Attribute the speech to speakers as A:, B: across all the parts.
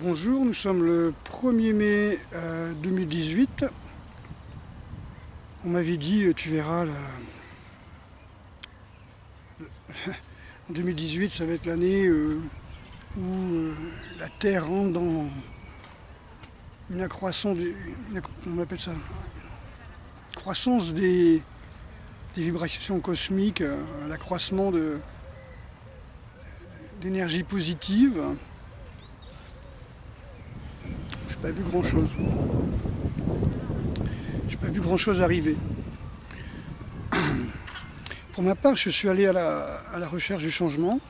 A: Bonjour, nous sommes le 1er mai 2018. On m'avait dit, tu verras, en 2018, ça va être l'année où la Terre rentre dans une accroissance, on appelle ça, croissance des vibrations cosmiques, l'accroissement d'énergie positive. J'ai pas vu grand-chose. J'ai pas vu grand-chose arriver. Pour ma part, je suis allé à la recherche du changement.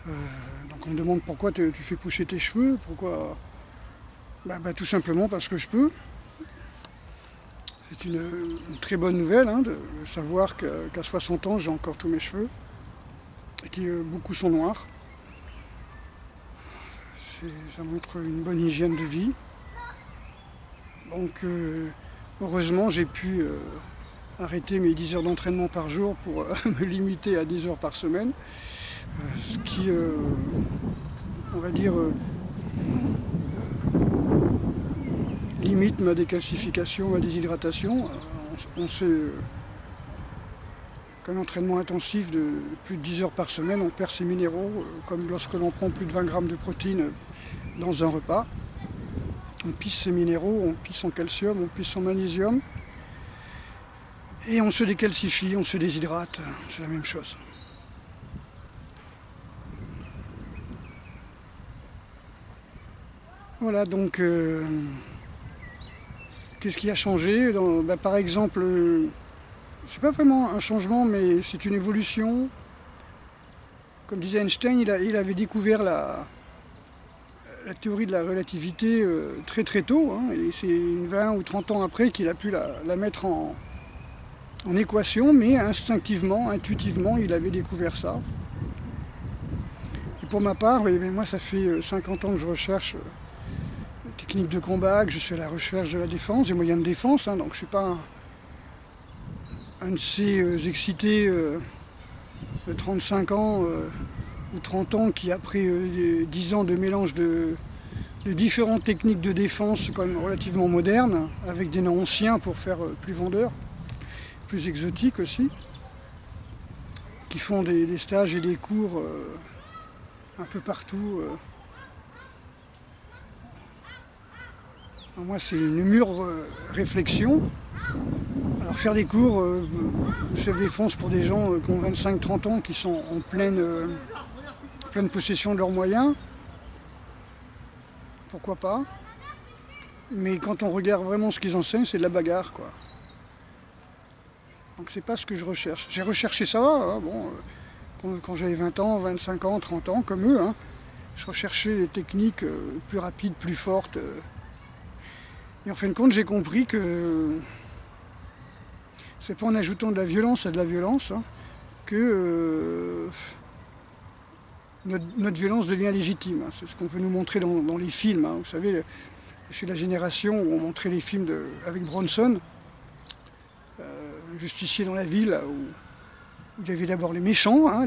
A: Donc on me demande pourquoi tu fais pousser tes cheveux, pourquoi tout simplement parce que je peux. C'est une très bonne nouvelle de savoir qu'à 60 ans j'ai encore tous mes cheveux et que beaucoup sont noirs. Ça montre une bonne hygiène de vie. Donc heureusement j'ai pu arrêter mes 10 heures d'entraînement par jour pour me limiter à 10 heures par semaine. Ce qui, on va dire, limite ma décalcification, ma déshydratation. On sait qu'un entraînement intensif de plus de 10 heures par semaine, on perd ses minéraux, comme lorsque l'on prend plus de 20 grammes de protéines dans un repas. On pisse ses minéraux, on pisse en calcium, on pisse en magnésium. Et on se décalcifie, on se déshydrate, c'est la même chose. Voilà, donc, qu'est-ce qui a changé par exemple, c'est pas vraiment un changement, mais c'est une évolution. Comme disait Einstein, il avait découvert la théorie de la relativité très très tôt, et c'est 20 ou 30 ans après qu'il a pu la mettre en équation, mais instinctivement, intuitivement, il avait découvert ça. Et pour ma part, moi ça fait 50 ans que je recherche techniques de combat, que je suis à la recherche de la défense, des moyens de défense, donc je ne suis pas un de ces excités de 35 ans ou 30 ans qui, après 10 ans de mélange de différentes techniques de défense quand même relativement modernes, avec des noms anciens pour faire plus vendeur, plus exotique aussi, qui font des stages et des cours un peu partout. Moi, c'est une mûre réflexion. Alors faire des cours chef défense pour des gens qui ont 25-30 ans, qui sont en pleine possession de leurs moyens, pourquoi pas. Mais quand on regarde vraiment ce qu'ils enseignent, c'est de la bagarre, quoi. Donc c'est pas ce que je recherche. J'ai recherché ça, quand j'avais 20 ans, 25 ans, 30 ans, comme eux. Je recherchais des techniques plus rapides, plus fortes. Et en fin de compte, j'ai compris que c'est pas en ajoutant de la violence à de la violence que notre violence devient légitime. C'est ce qu'on veut nous montrer dans les films. Vous savez, je suis de la génération où on montrait les films avec Bronson, Justicier dans la ville, où il y avait d'abord les méchants,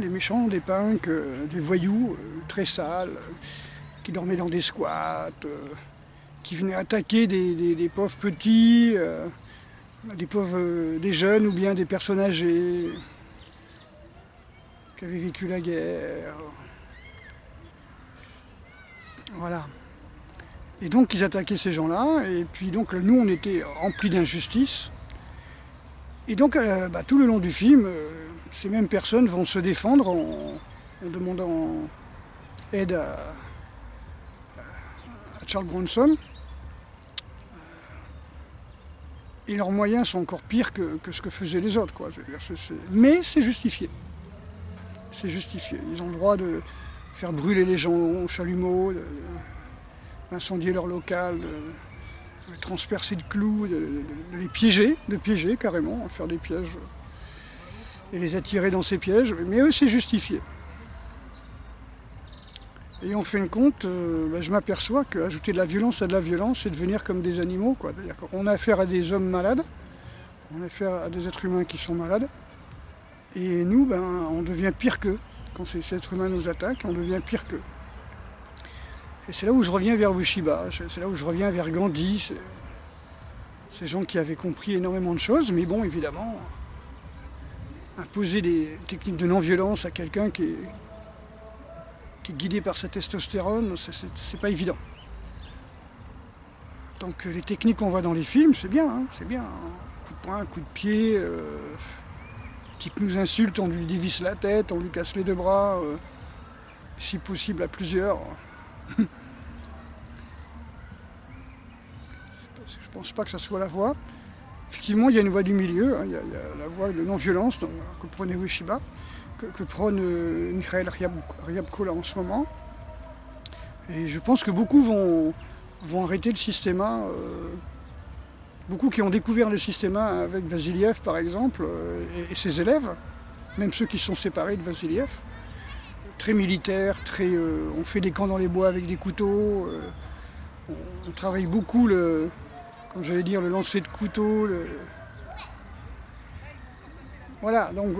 A: des punks, des voyous très sales, qui dormaient dans des squats, qui venaient attaquer des pauvres petits, des jeunes ou bien des personnes âgées qui avaient vécu la guerre. Voilà. Et donc ils attaquaient ces gens-là, et puis donc nous on était remplis d'injustice. Et donc tout le long du film, ces mêmes personnes vont se défendre en demandant aide à Charles Bronson. Et leurs moyens sont encore pires que ce que faisaient les autres, quoi. Mais c'est justifié. C'est justifié. Ils ont le droit de faire brûler les gens au chalumeau, d'incendier leur local, de transpercer de clous, de les piéger, carrément, faire des pièges et les attirer dans ces pièges. Mais eux, c'est justifié. Et en fin de compte, je m'aperçois qu'ajouter de la violence à de la violence, c'est devenir comme des animaux, quoi. On a affaire à des hommes malades, on a affaire à des êtres humains qui sont malades, et nous, on devient pire qu'eux. Quand ces êtres humains nous attaquent, on devient pire qu'eux. Et c'est là où je reviens vers Ueshiba, c'est là où je reviens vers Gandhi, ces gens qui avaient compris énormément de choses, mais bon, évidemment, imposer des techniques de non-violence à quelqu'un qui est guidé par sa testostérone, c'est pas évident. Donc les techniques qu'on voit dans les films, c'est bien, hein, c'est bien. Coup de poing, coup de pied, le type nous insulte, on lui dévisse la tête, on lui casse les deux bras, si possible à plusieurs. Je pense pas que ça soit la voie. Effectivement, il y a une voie du milieu, hein, il y a la voie de non-violence que prône Ueshiba, que prône Mikhail Ryabko là en ce moment. Et je pense que beaucoup vont arrêter le systéma. Beaucoup qui ont découvert le systéma avec Vassiliev par exemple, et ses élèves, même ceux qui sont séparés de Vassiliev, très militaires, on fait des camps dans les bois avec des couteaux, on travaille beaucoup comme j'allais dire, le lancer de couteau. Voilà, donc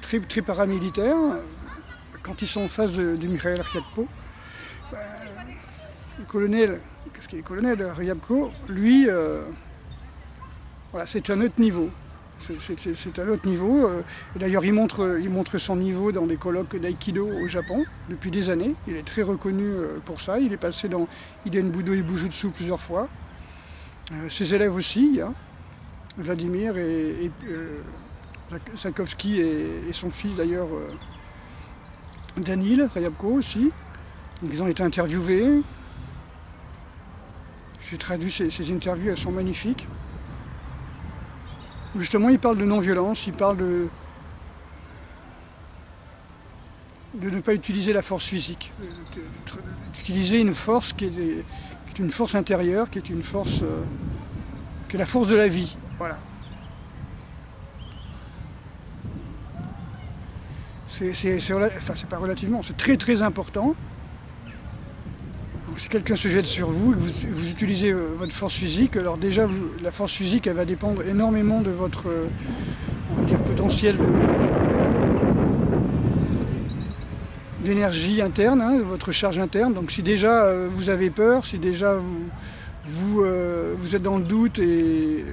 A: très, très paramilitaire. Quand ils sont en face de Mikhail Ryabko, le colonel, qu'est-ce qu'il est colonel Ryabko, lui, voilà, c'est un autre niveau. C'est un autre niveau. D'ailleurs, il montre son niveau dans des colloques d'aïkido au Japon depuis des années. Il est très reconnu pour ça. Il est passé dans Iden Budo et Bujutsu plusieurs fois. Ses élèves aussi, hein, Vladimir et Zakovsky et son fils d'ailleurs, Danil Ryabko aussi. Donc, ils ont été interviewés. J'ai traduit ces interviews, elles sont magnifiques. Justement, il parle de non-violence, il parle de ne pas utiliser la force physique, d'utiliser une force qui est une force intérieure, qui est une force, qui est la force de la vie. Voilà. C'est pas relativement, c'est très très important. Donc, si quelqu'un se jette sur vous et que vous utilisez votre force physique, alors déjà la force physique elle va dépendre énormément de votre on va dire, potentiel d'énergie interne, hein, de votre charge interne. Donc si déjà vous avez peur, si déjà vous êtes dans le doute et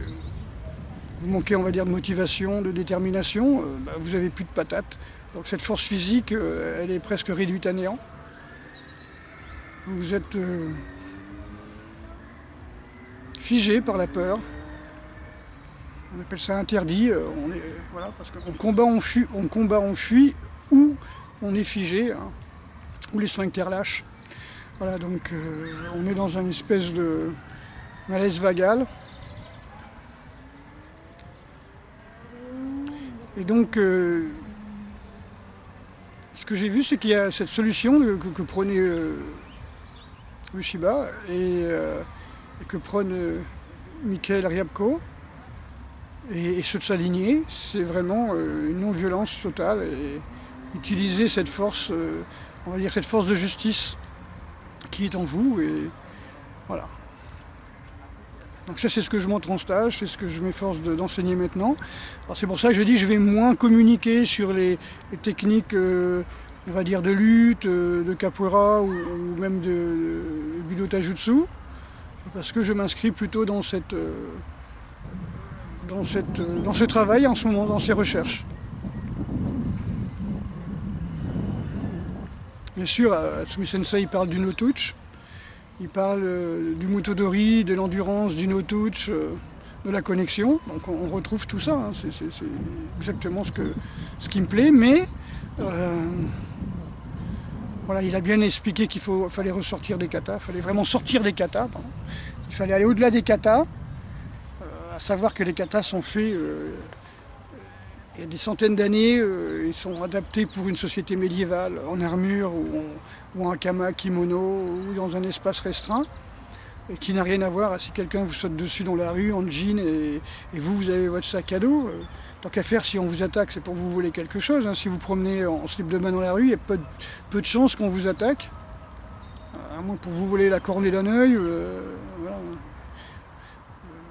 A: vous manquez on va dire de motivation, de détermination, vous n'avez plus de patates. Donc cette force physique elle est presque réduite à néant. Vous êtes figé par la peur. On appelle ça interdit. Voilà, parce qu'on combat, on fuit, ou on est figé, hein, ou les sphincters lâchent. Voilà, donc on est dans une espèce de malaise vagal. Et donc, ce que j'ai vu, c'est qu'il y a cette solution que prenait Ueshiba et que prône Mikhail Ryabko et ceux de sa lignée, c'est vraiment une non-violence totale et utiliser cette force, on va dire cette force de justice qui est en vous et voilà. Donc ça c'est ce que je montre en stage, c'est ce que je m'efforce d'enseigner maintenant. Alors c'est pour ça que je dis que je vais moins communiquer sur les techniques on va dire de lutte, de capoeira ou même de budo taijutsu, parce que je m'inscris plutôt dans ce travail en ce moment, dans ces recherches. Bien sûr, Atsumi Sensei parle du no-touch, il parle du mutodori, de l'endurance, du no-touch, de la connexion. Donc on retrouve tout ça, hein. C'est exactement ce qui me plaît, mais voilà, il a bien expliqué qu'il fallait ressortir des katas, il fallait vraiment sortir des katas, pardon. Il fallait aller au-delà des katas, à savoir que les katas sont faits il y a des centaines d'années, ils sont adaptés pour une société médiévale, en armure ou en kama, kimono, ou dans un espace restreint, et qui n'a rien à voir si quelqu'un vous saute dessus dans la rue en jean et vous avez votre sac à dos. Tant qu'à faire, si on vous attaque, c'est pour vous voler quelque chose, hein. Si vous promenez en slip de bain dans la rue, il y a peu de chances qu'on vous attaque, à moins pour vous voler la cornée d'un œil, voilà.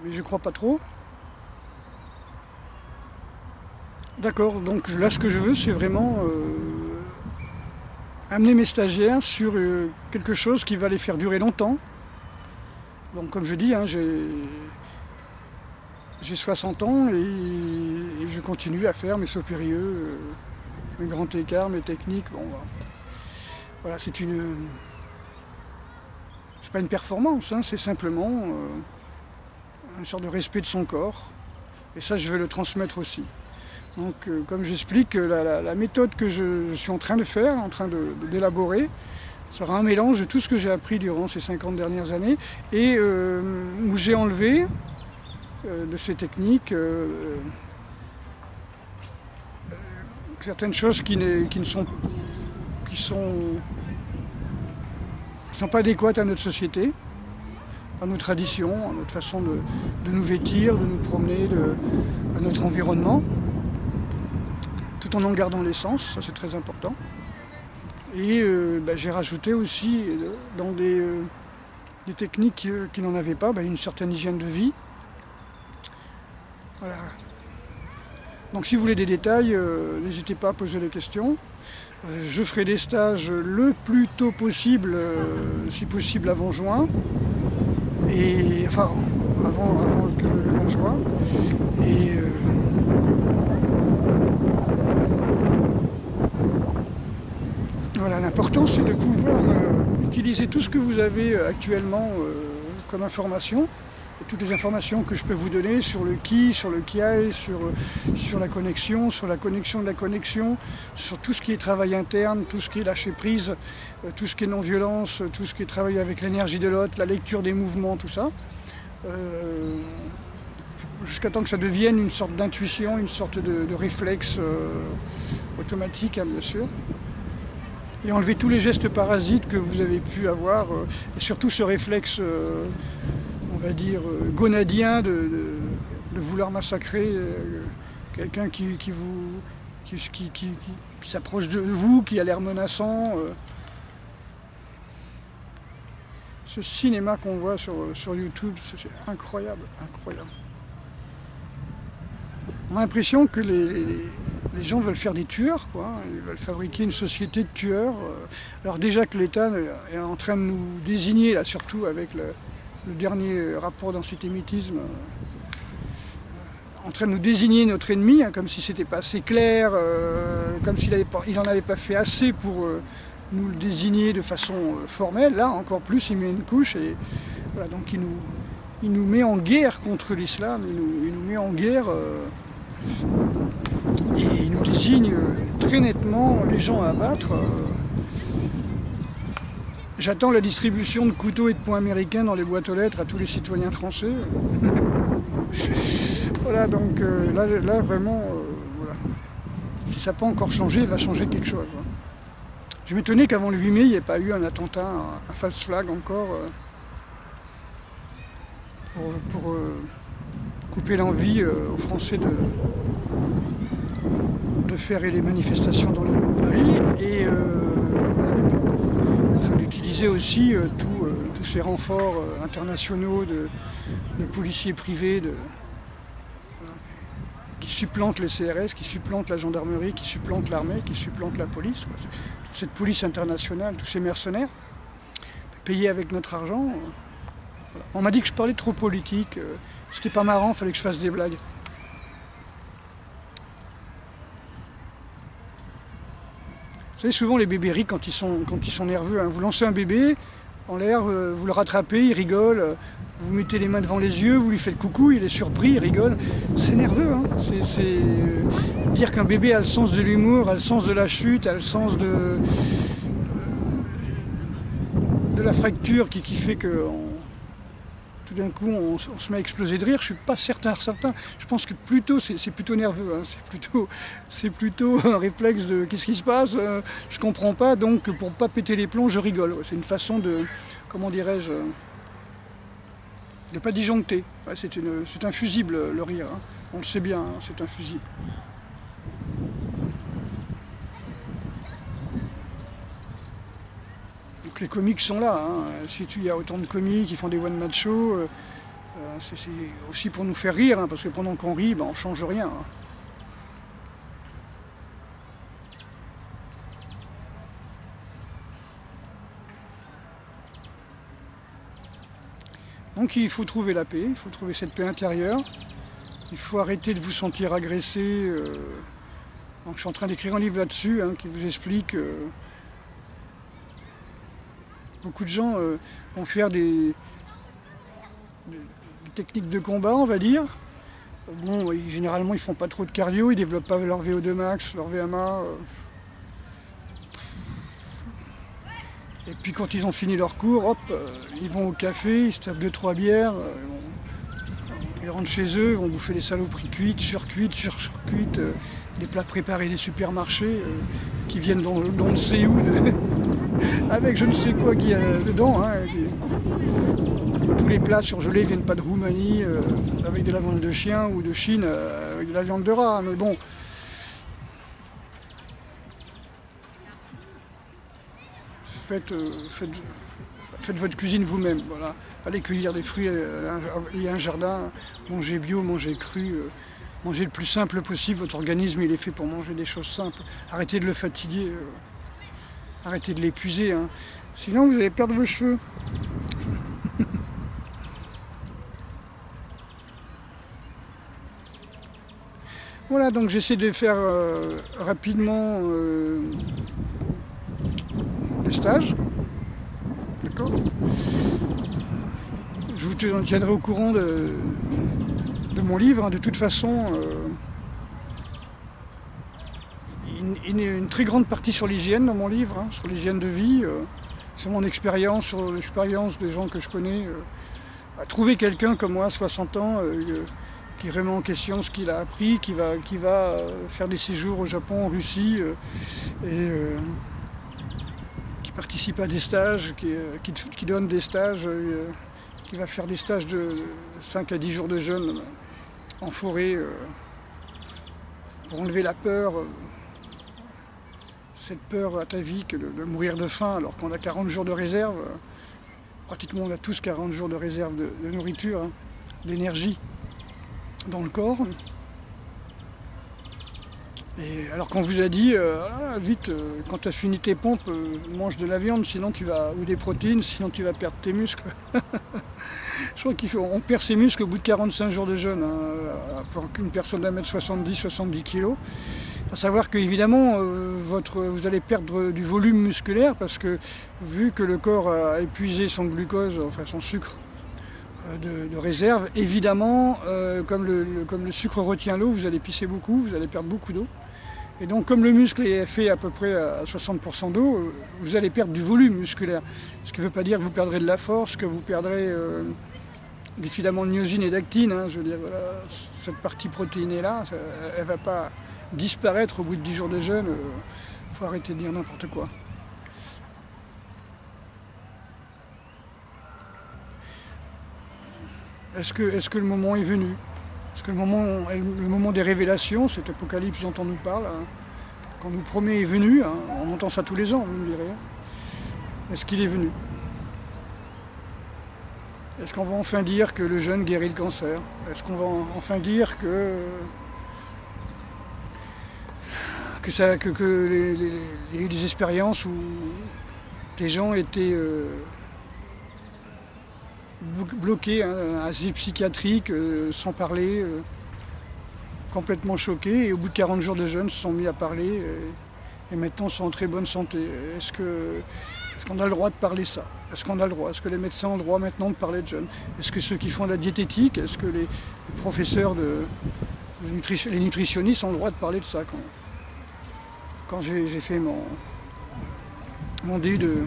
A: Mais je crois pas trop. D'accord, donc là ce que je veux c'est vraiment amener mes stagiaires sur quelque chose qui va les faire durer longtemps. Donc comme je dis, hein, j'ai 60 ans et je continue à faire mes sauts périlleux, mes grands écarts, mes techniques. Bon, voilà, c'est pas une performance, hein, c'est simplement une sorte de respect de son corps. Et ça, je vais le transmettre aussi. Donc, comme j'explique, la méthode que je suis en train de faire, en train d'élaborer, sera un mélange de tout ce que j'ai appris durant ces 50 dernières années et où j'ai enlevé de ces techniques certaines choses qui ne sont pas adéquates à notre société, à nos traditions, à notre façon de nous vêtir, de nous promener, à notre environnement, tout en gardant l'essence, ça c'est très important. Et j'ai rajouté aussi dans des techniques qui n'en avaient pas, une certaine hygiène de vie. Voilà. Donc si vous voulez des détails, n'hésitez pas à poser des questions. Je ferai des stages le plus tôt possible, si possible avant juin. Enfin, avant le 20 juin. Et voilà, l'important c'est de pouvoir utiliser tout ce que vous avez actuellement comme information. Toutes les informations que je peux vous donner sur le qui, sur le qui-aille, sur la connexion de la connexion, sur tout ce qui est travail interne, tout ce qui est lâcher prise, tout ce qui est non-violence, tout ce qui est travail avec l'énergie de l'autre, la lecture des mouvements, tout ça. Jusqu'à temps que ça devienne une sorte d'intuition, une sorte de réflexe automatique, hein, bien sûr. Et enlever tous les gestes parasites que vous avez pu avoir, et surtout ce réflexe on va dire, gonadien de vouloir massacrer quelqu'un qui s'approche de vous, qui a l'air menaçant. Ce cinéma qu'on voit sur YouTube, c'est incroyable, incroyable. On a l'impression que les gens veulent faire des tueurs, quoi. Ils veulent fabriquer une société de tueurs. Alors déjà que l'État est en train de nous désigner, là, surtout avec le dernier rapport d'antisémitisme, en train de nous désigner notre ennemi, hein, comme si c'était pas assez clair, comme s'il n'en avait pas fait assez pour nous le désigner de façon formelle. Là, encore plus, il met une couche et voilà, donc il nous met en guerre contre l'islam, il nous met en guerre et il nous désigne très nettement les gens à abattre. J'attends la distribution de couteaux et de poings américains dans les boîtes aux lettres à tous les citoyens français. Voilà, donc là vraiment, voilà. Si ça n'a pas encore changé, il va changer quelque chose. Je m'étonnais qu'avant le 8 mai, il n'y ait pas eu un attentat, un false flag encore, pour couper l'envie aux Français de faire les manifestations dans les rues de Paris et d'utiliser aussi tous ces renforts internationaux de policiers privés qui supplantent les CRS, qui supplantent la gendarmerie, qui supplantent l'armée, qui supplantent la police. Toute cette police internationale, tous ces mercenaires, payés avec notre argent. Voilà. On m'a dit que je parlais trop politique, c'était pas marrant, il fallait que je fasse des blagues. Vous savez, souvent les bébés rient quand ils sont nerveux. Hein. Vous lancez un bébé en l'air, vous le rattrapez, il rigole, vous mettez les mains devant les yeux, vous lui faites coucou, il est surpris, il rigole. C'est nerveux, hein. C'est dire qu'un bébé a le sens de l'humour, a le sens de la chute, a le sens de la fracture qui fait que tout d'un coup on se met à exploser de rire. Je suis pas certain. Je pense que plutôt c'est plutôt nerveux, hein. C'est plutôt un réflexe de qu'est-ce qui se passe, je comprends pas, donc pour pas péter les plombs je rigole. C'est une façon de, comment dirais-je, de pas disjoncter. Ouais, c'est un fusible le rire, hein. On le sait bien, hein, c'est un fusible. Donc les comiques sont là, hein. Si il y a autant de comiques qui font des one-man shows, c'est aussi pour nous faire rire, hein, parce que pendant qu'on rit, on change rien. Hein. Donc il faut trouver la paix, il faut trouver cette paix intérieure. Il faut arrêter de vous sentir agressé. Donc, je suis en train d'écrire un livre là-dessus qui vous explique. Beaucoup de gens vont faire des techniques de combat, on va dire. Bon, généralement, ils font pas trop de cardio, ils développent pas leur VO2 max, leur VMA. Et puis quand ils ont fini leur cours, hop, ils vont au café, ils se tapent 2-3 bières, ils rentrent chez eux, ils vont bouffer des saloperies cuites, surcuites, des plats préparés des supermarchés qui viennent d'on ne sait où, avec je ne sais quoi qu'il y a dedans. Tous les plats surgelés ne viennent pas de Roumanie avec de la viande de chien ou de Chine avec de la viande de rat, mais bon. Faites votre cuisine vous-même, voilà. Allez cueillir des fruits, il y a un jardin, mangez bio, mangez cru, mangez le plus simple possible, votre organisme il est fait pour manger des choses simples. Arrêtez de le fatiguer, arrêtez de l'épuiser, sinon vous allez perdre vos cheveux. Voilà, donc j'essaie de faire rapidement des stages. D'accord. Je vous tiendrai au courant de mon livre. De toute façon, une très grande partie sur l'hygiène dans mon livre, sur l'hygiène de vie, sur mon expérience, sur l'expérience des gens que je connais. Trouver quelqu'un comme moi, 60 ans, qui remet en question ce qu'il a appris, qui va faire des séjours au Japon, en Russie, qui participe à des stages, qui donne des stages, qui va faire des stages de 5 à 10 jours de jeûne en forêt pour enlever la peur, cette peur à ta vie que de mourir de faim alors qu'on a 40 jours de réserve. Pratiquement on a tous 40 jours de réserve de nourriture, d'énergie dans le corps. Et alors qu'on vous a dit, vite, quand tu as fini tes pompes, mange de la viande, sinon ou des protéines, sinon tu vas perdre tes muscles. Je crois qu'on perd ses muscles au bout de 45 jours de jeûne, pour qu'une personne d'1m70, 70 kg. À savoir qu'évidemment, vous allez perdre du volume musculaire, parce que vu que le corps a épuisé son glucose, enfin son sucre de réserve, évidemment, comme le sucre retient l'eau, vous allez pisser beaucoup, vous allez perdre beaucoup d'eau. Et donc comme le muscle est fait à peu près à 60% d'eau, vous allez perdre du volume musculaire. Ce qui ne veut pas dire que vous perdrez de la force, que vous perdrez des filaments de myosine et d'actine. Je veux dire, voilà, cette partie protéinée-là, elle ne va pas disparaître au bout de 10 jours de jeûne. Il faut arrêter de dire n'importe quoi. Est-ce que le moment est venu? Est-ce que le moment des révélations, cet apocalypse dont on nous parle, qu'on nous promet est venu, on entend ça tous les ans, vous me direz. Est-ce qu'il est venu? Est-ce qu'on va enfin dire que le jeûne guérit le cancer? Est-ce qu'on va enfin dire que il y a eu des expériences où des gens étaient bloqués, asile psychiatrique, sans parler, complètement choqués, et au bout de 40 jours de jeûne se sont mis à parler, et maintenant sont en très bonne santé. Est-ce qu'on a le droit de parler ça? Est-ce qu'on a le droit? Est-ce que les médecins ont le droit maintenant de parler de jeûne? Est-ce que ceux qui font de la diététique, est-ce que les professeurs les nutritionnistes ont le droit de parler de ça? Quand j'ai fait mon DU de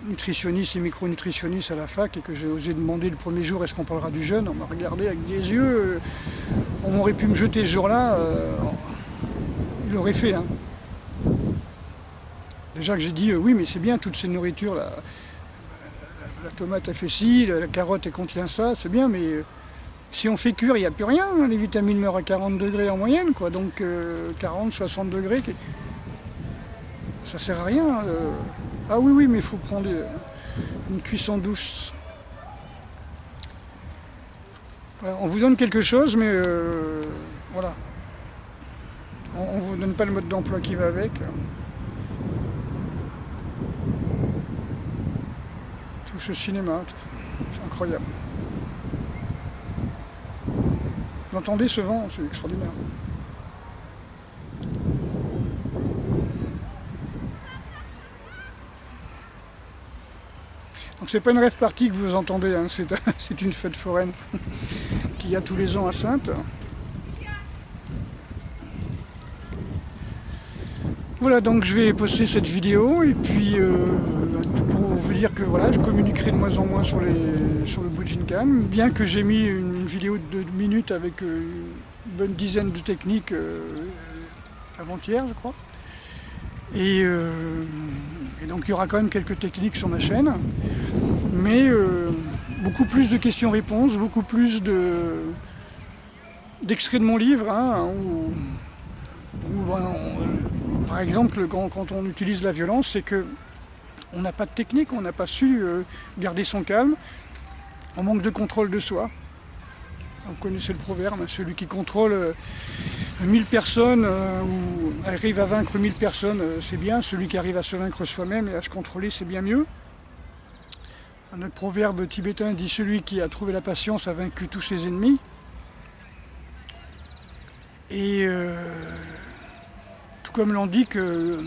A: nutritionniste et micronutritionniste à la fac, et que j'ai osé demander le premier jour est-ce qu'on parlera du jeûne, on m'a regardé avec des yeux, on aurait pu me jeter ce jour-là, il l'aurait fait. Déjà que j'ai dit oui mais c'est bien toutes ces nourritures, la tomate a fait ci, la carotte elle contient ça, c'est bien, mais si on fait cuire il n'y a plus rien, les vitamines meurent à 40 degrés en moyenne, quoi, donc 40-60 degrés, ça sert à rien. Ah oui, mais il faut prendre une cuisson douce. Voilà, on vous donne quelque chose, mais voilà. On ne vous donne pas le mode d'emploi qui va avec. Tout ce cinéma, c'est incroyable. Vous entendez ce vent, c'est extraordinaire. Donc c'est pas une rave party que vous entendez, hein, c'est une fête foraine qu'il y a tous les ans à Saintes. Voilà, donc je vais poster cette vidéo et puis pour vous dire que voilà, je communiquerai de moins en moins sur le Bujinkan, bien que j'ai mis une vidéo de 2 minutes avec une bonne dizaine de techniques avant-hier, je crois. Et donc il y aura quand même quelques techniques sur ma chaîne, mais beaucoup plus de questions-réponses, beaucoup plus d'extraits de mon livre, hein, par exemple, quand on utilise la violence, c'est que on n'a pas de technique, on n'a pas su garder son calme, on manque de contrôle de soi. Vous connaissez le proverbe, celui qui contrôle 1000 personnes ou arrive à vaincre 1000 personnes, c'est bien. Celui qui arrive à se vaincre soi-même et à se contrôler, c'est bien mieux. Un autre proverbe tibétain dit « Celui qui a trouvé la patience a vaincu tous ses ennemis ». Et tout comme l'on dit que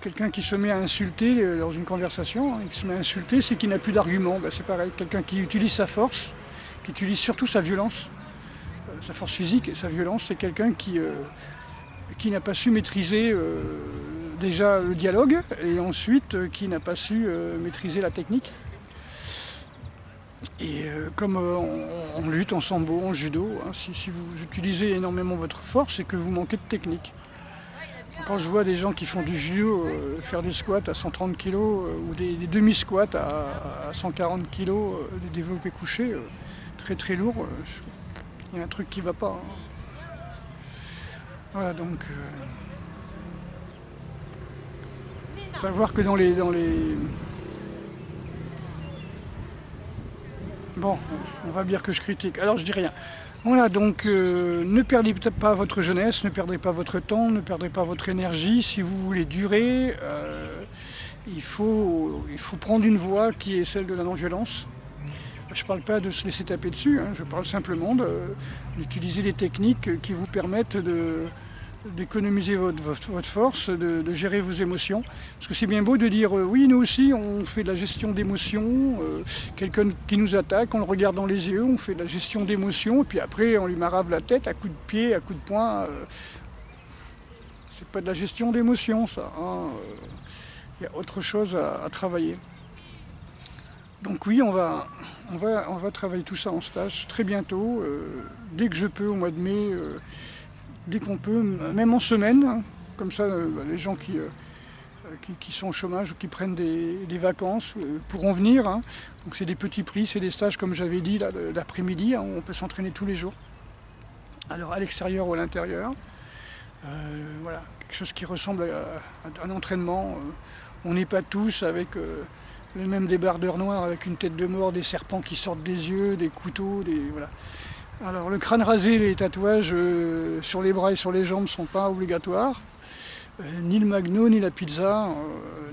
A: quelqu'un qui se met à insulter dans une conversation, qui se met à insulter, c'est qu'il n'a plus d'arguments. Ben, c'est pareil, quelqu'un qui utilise sa force, qui utilise surtout sa violence, sa force physique et sa violence, c'est quelqu'un qui n'a pas su maîtriser déjà le dialogue et ensuite qui n'a pas su maîtriser la technique. Et comme en lutte, en sambo, en judo, hein, si vous utilisez énormément votre force, c'est que vous manquez de technique. Quand je vois des gens qui font du judo faire des squats à 130 kg ou des demi-squats à 140 kg, des développés couchés, très très lourds, il y a un truc qui ne va pas. Hein. Voilà, donc savoir que dans les bon, on va dire que je critique, alors je dis rien. Voilà, donc ne perdez peut-être pas votre jeunesse, ne perdez pas votre temps, ne perdez pas votre énergie. Si vous voulez durer, il faut prendre une voie qui est celle de la non-violence. Je ne parle pas de se laisser taper dessus, hein, je parle simplement d'utiliser des techniques qui vous permettent d'économiser votre force, de gérer vos émotions. Parce que c'est bien beau de dire oui, nous aussi on fait de la gestion d'émotions, quelqu'un qui nous attaque, on le regarde dans les yeux, on fait de la gestion d'émotions, et puis après on lui marave la tête à coups de pied, à coups de poing. C'est pas de la gestion d'émotions, ça. Hein, y a autre chose à travailler. Donc oui, on va travailler tout ça en stage très bientôt, dès que je peux, au mois de mai, dès qu'on peut, même en semaine, hein, comme ça les gens qui sont au chômage ou qui prennent des vacances pourront venir. Hein. Donc c'est des petits prix, c'est des stages comme j'avais dit l'après-midi, hein, on peut s'entraîner tous les jours, alors à l'extérieur ou à l'intérieur. Voilà, quelque chose qui ressemble à un entraînement. On n'est pas tous avec le même débardeur noir avec une tête de mort, des serpents qui sortent des yeux, des couteaux, voilà. Alors le crâne rasé, les tatouages sur les bras et sur les jambes ne sont pas obligatoires. Ni le McDo, ni la pizza,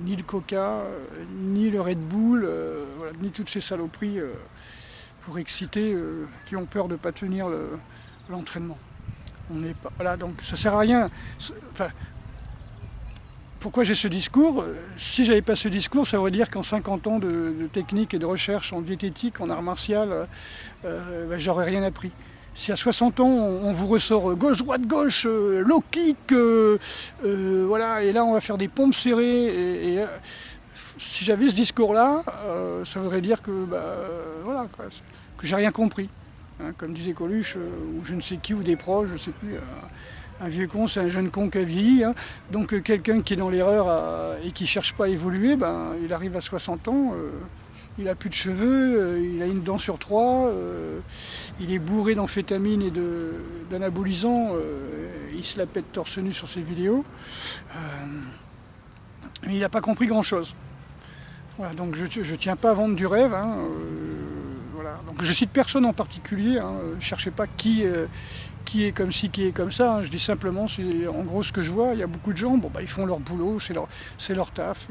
A: ni le Coca, ni le Red Bull, voilà, ni toutes ces saloperies pour exciter qui ont peur de ne pas tenir l'entraînement. On n'est pas, voilà, donc ça sert à rien. Enfin, pourquoi j'ai ce discours? Si j'avais pas ce discours, ça veut dire qu'en 50 ans de technique et de recherche en diététique, en art martial, ben, j'aurais rien appris. Si à 60 ans, on vous ressort gauche-droite-gauche, low kick, voilà, et là on va faire des pompes serrées, et si j'avais ce discours-là, ça voudrait dire que, bah, voilà, quoi, que j'ai rien compris. Hein, comme disait Coluche, ou je ne sais qui, ou des proches, je ne sais plus. Un vieux con, c'est un jeune con qui a vieilli. Hein. Donc quelqu'un qui est dans l'erreur et qui ne cherche pas à évoluer, ben, il arrive à 60 ans, il n'a plus de cheveux, il a une dent sur 3, il est bourré d'amphétamines et d'anabolisants, il se la pète torse nu sur ses vidéos. Mais il n'a pas compris grand-chose. Voilà, donc je ne tiens pas à vendre du rêve. Hein, voilà. Donc je cite personne en particulier, hein. Cherchez pas qui est comme ci, qui est comme ça, hein. Je dis simplement, c'est en gros ce que je vois. Il y a beaucoup de gens, bon, bah, ils font leur boulot, c'est leur taf.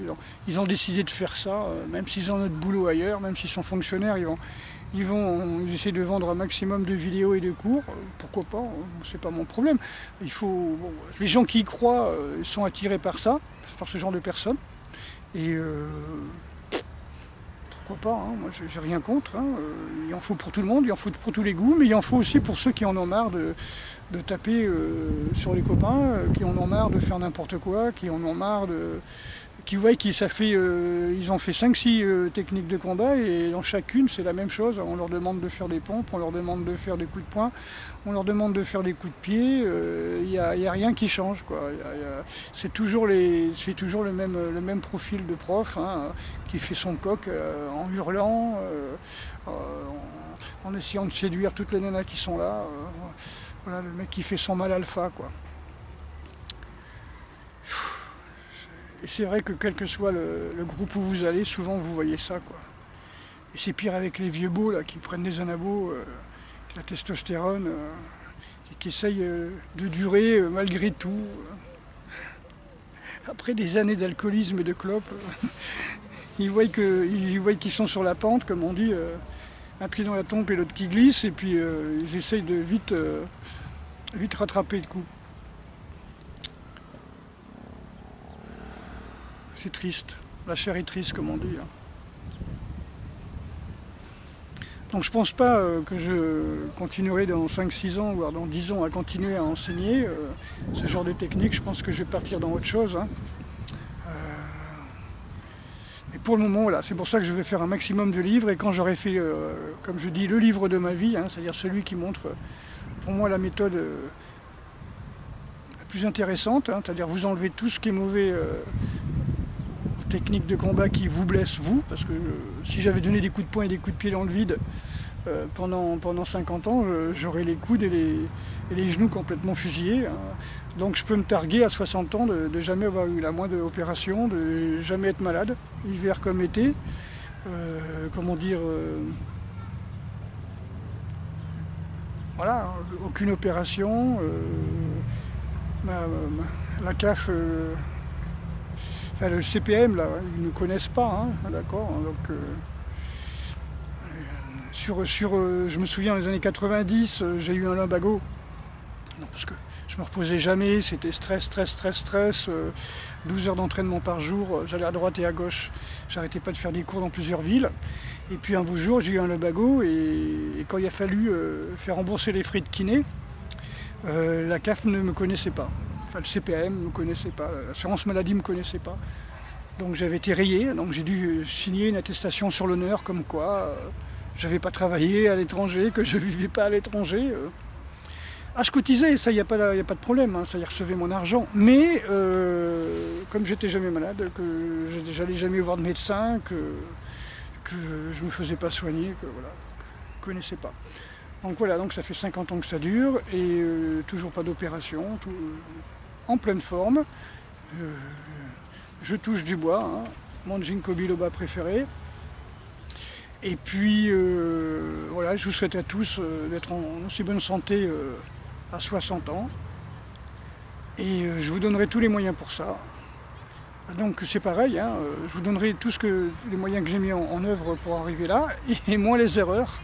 A: Ils ont décidé de faire ça, même s'ils ont notre boulot ailleurs, même s'ils sont fonctionnaires, ils essaient de vendre un maximum de vidéos et de cours. Pourquoi pas, c'est pas mon problème. Bon, les gens qui y croient sont attirés par ça, par ce genre de personnes. Et pourquoi pas, hein, moi j'ai rien contre, hein. Il en faut pour tout le monde, il en faut pour tous les goûts, mais il en faut aussi pour ceux qui en ont marre de taper sur les copains, qui en ont marre de faire n'importe quoi, qui en ont marre qui voient ils ont fait 5-6 techniques de combat et dans chacune c'est la même chose. On leur demande de faire des pompes, on leur demande de faire des coups de poing, on leur demande de faire des coups de pied, il n'y a rien qui change, quoi. C'est toujours le même profil de prof, hein, qui fait son coq en hurlant, en essayant de séduire toutes les nanas qui sont là. Voilà, le mec qui fait son mal alpha, quoi. Et c'est vrai que quel que soit le groupe où vous allez, souvent vous voyez ça, quoi. Et c'est pire avec les vieux beaux là, qui prennent des anabos, la testostérone, et qui essayent de durer malgré tout. Après des années d'alcoolisme et de clope, ils voient qu'ils sont sur la pente, comme on dit, un pied dans la tombe et l'autre qui glisse, et puis ils essayent de vite rattraper le coup. C'est triste, la chair est triste, comme on dit. Donc je pense pas que je continuerai dans 5-6 ans, voire dans 10 ans, à continuer à enseigner ce genre de technique. Je pense que je vais partir dans autre chose, hein. Mais pour le moment, voilà, c'est pour ça que je vais faire un maximum de livres. Et quand j'aurai fait, comme je dis, le livre de ma vie, hein, c'est-à-dire celui qui montre, pour moi, la méthode la plus intéressante, hein, c'est-à-dire vous enlevez tout ce qui est mauvais, technique de combat qui vous blesse, vous, parce que si j'avais donné des coups de poing et des coups de pied dans le vide pendant 50 ans, j'aurais les coudes et les genoux complètement fusillés, hein. Donc je peux me targuer à 60 ans de jamais avoir eu la moindre opération, de jamais être malade, hiver comme été, comment dire, voilà, aucune opération, la CAF, enfin, le CPM, là, ils ne connaissent pas, hein, d'accord. Donc, je me souviens, dans les années 90, j'ai eu un lumbago. Non, parce que je me reposais jamais, c'était stress, 12 heures d'entraînement par jour, j'allais à droite et à gauche, j'arrêtais pas de faire des cours dans plusieurs villes. Et puis un beau jour, j'ai eu un lumbago, et quand il a fallu faire rembourser les frais de kiné, la CAF ne me connaissait pas. Enfin, le CPM ne me connaissait pas, l'assurance maladie ne me connaissait pas. Donc j'avais été rayé, donc j'ai dû signer une attestation sur l'honneur comme quoi je n'avais pas travaillé à l'étranger, que je ne vivais pas à l'étranger. Ah, je cotisais, ça, il n'y a pas de problème, hein, ça y recevait mon argent. Mais comme j'étais jamais malade, que j'allais jamais voir de médecin, que je ne me faisais pas soigner, que voilà, je ne connaissais pas. Donc voilà, donc ça fait 50 ans que ça dure, et toujours pas d'opération, en pleine forme. Je touche du bois, hein, mon ginkgo biloba préféré. Et puis voilà, je vous souhaite à tous d'être en aussi bonne santé à 60 ans. Et je vous donnerai tous les moyens pour ça. Donc c'est pareil, hein, je vous donnerai les moyens que j'ai mis en œuvre pour arriver là, et moins les erreurs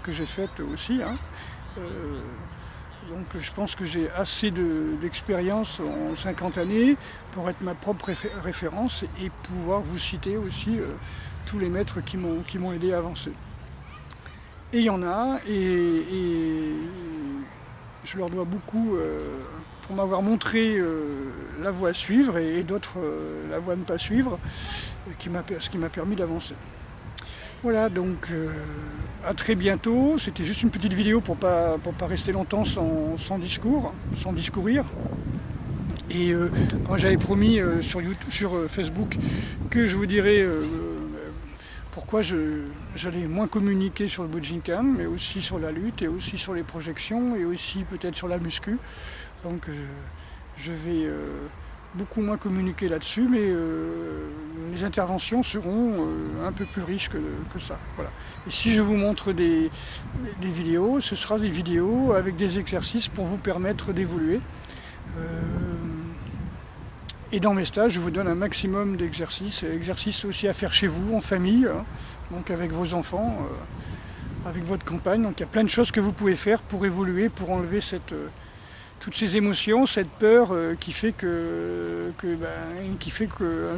A: que j'ai faites aussi, hein. Donc je pense que j'ai assez d'expérience en 50 années pour être ma propre référence et pouvoir vous citer aussi tous les maîtres qui m'ont aidé à avancer. Et il y en a, et je leur dois beaucoup pour m'avoir montré la voie à suivre, et d'autres la voie à ne pas suivre, ce qui m'a permis d'avancer. Voilà, donc à très bientôt. C'était juste une petite vidéo pour pas rester longtemps sans discourir. Et quand j'avais promis sur Facebook que je vous dirais pourquoi j'allais moins communiquer sur le Bujinkan, mais aussi sur la lutte, et aussi sur les projections, et aussi peut-être sur la muscu. Donc je vais beaucoup moins communiquer là-dessus, mais les interventions seront un peu plus riches que ça. Voilà. Et si je vous montre des vidéos, ce sera des vidéos avec des exercices pour vous permettre d'évoluer. Et dans mes stages, je vous donne un maximum d'exercices, exercices aussi à faire chez vous, en famille, hein, donc avec vos enfants, avec votre compagne. Donc il y a plein de choses que vous pouvez faire pour évoluer, pour enlever toutes ces émotions, cette peur qui fait qu'un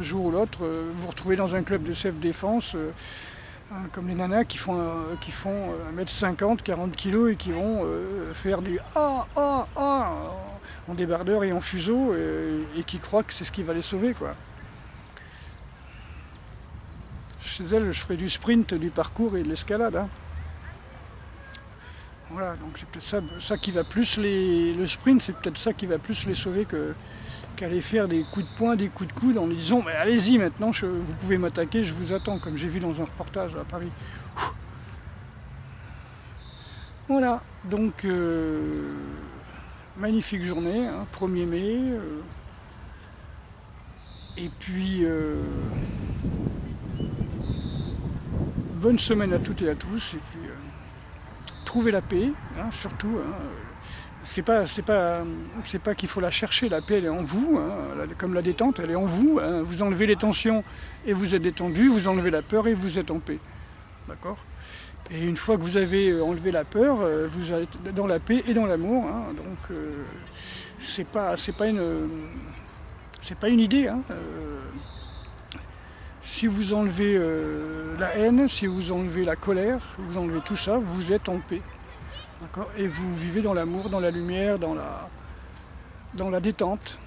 A: jour ou l'autre, vous vous retrouvez dans un club de self-défense, comme les nanas qui font 1m50, 40 kg et qui vont faire du en débardeur et en fuseau et qui croient que c'est ce qui va les sauver, quoi. Chez elles, je ferai du sprint, du parcours et de l'escalade. Hein. Voilà, donc c'est peut-être ça qui va plus le sprint, c'est peut-être ça qui va plus les sauver qu'aller faire des coups de poing, des coups de coude en lui disant mais allez-y maintenant, vous pouvez m'attaquer, je vous attends, comme j'ai vu dans un reportage à Paris. Voilà, donc magnifique journée, hein, 1er mai, et puis bonne semaine à toutes et à tous, et puis trouvez la paix, hein, surtout. Hein, c'est pas qu'il faut la chercher, la paix elle est en vous, hein, comme la détente elle est en vous, hein, vous enlevez les tensions et vous êtes détendu, vous enlevez la peur et vous êtes en paix, d'accord. Et une fois que vous avez enlevé la peur, vous êtes dans la paix et dans l'amour, hein, donc c'est pas une idée, hein, si vous enlevez la haine, si vous enlevez la colère, vous enlevez tout ça, vous êtes en paix. Et vous vivez dans l'amour, dans la lumière, dans la détente.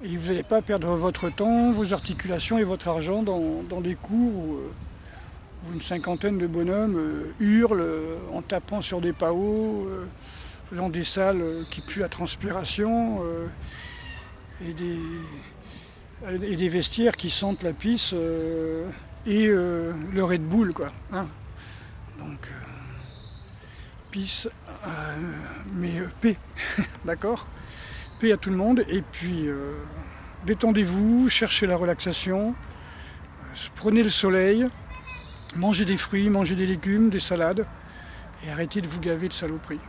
A: Et vous n'allez pas perdre votre temps, vos articulations et votre argent dans des cours où une cinquantaine de bonhommes hurlent en tapant sur des paos, dans des salles qui puent la transpiration, et des vestiaires qui sentent la pisse et le Red Bull, quoi. Hein. Donc, pisse, mais paix, d'accord? Paix à tout le monde, et puis détendez-vous, cherchez la relaxation, prenez le soleil, mangez des fruits, mangez des légumes, des salades, et arrêtez de vous gaver de saloperies.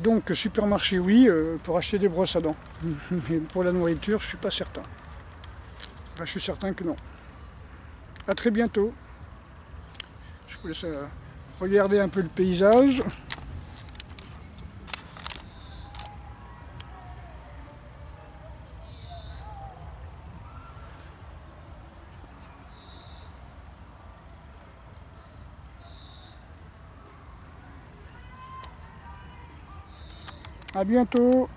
A: Donc supermarché oui, pour acheter des brosses à dents. Mais pour la nourriture, je suis pas certain. Enfin, je suis certain que non. A très bientôt. Je vous laisse regarder un peu le paysage. À bientôt.